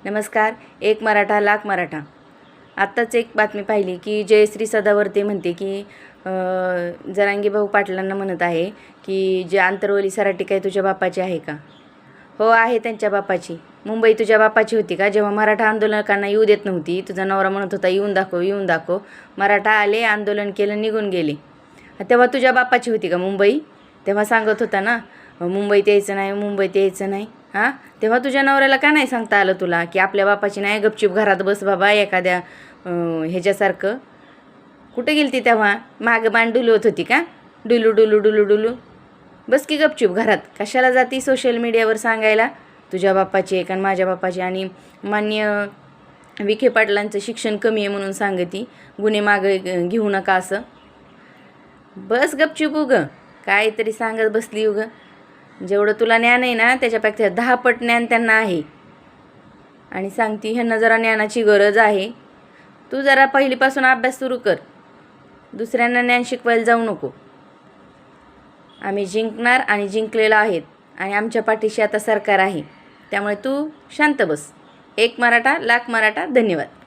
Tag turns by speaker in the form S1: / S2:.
S1: नमस्कार. एक मराठा लाख मराठा. आत्ताच एक बातमी पाहिली की जयश्री सदावर्ते म्हणते की जरांगे भाऊ पाटलांना म्हणत आहे की जे आंतरवली सराटी काय तुझ्या बापाची आहे का? हो आहे त्यांच्या बापाची. मुंबई तुझ्या बापाची होती का? जेव्हा मराठा आंदोलकांना येऊ देत नव्हती, तुझा नवरा म्हणत होता येऊन दाखव येऊन दाखव, मराठा आले, आंदोलन केलं, निघून गेले, तेव्हा तुझ्या बापाची होती का मुंबई? तेव्हा सांगत होता ना मुंबईत यायचं नाही, मुंबईत यायचं नाही. हां, तेव्हा तुझ्या नवऱ्याला का नाही सांगता आलं तुला की आपल्या बापाची नाही, गपचूप घरात बस बाबा एखाद्या ह्याच्यासारखं? कुठे गेलती तेव्हा? मागं मान डुलवत होती का? डुलू डुलू डुलू डुलू. बस की गपचूप घरात. कशाला जाती सोशल मीडियावर सांगायला तुझ्या बापाची आहे का माझ्या बापाची? आणि मान्य विखे पाटलांचं शिक्षण कमी आहे म्हणून सांगती, गुन्हे मागं घेऊ नका असं. बस गपचूप उगं काहीतरी सांगत बसली उगं. जेवढं तुला ज्ञान आहे ना त्याच्यापेक्षा 10 पट ज्ञान त्यांना आहे. आणि सांगती ह्यांना जरा ज्ञानाची गरज आहे. तू जरा पहिलीपासून अभ्यास सुरू कर, दुसऱ्यांना ज्ञान शिकवायला जाऊ नको. आम्ही जिंकणार आणि जिंकलेलो आहेत आणि आमच्या पाठीशी आता सरकार आहे. त्यामुळे तू शांत बस. एक मराठा लाख मराठा. धन्यवाद.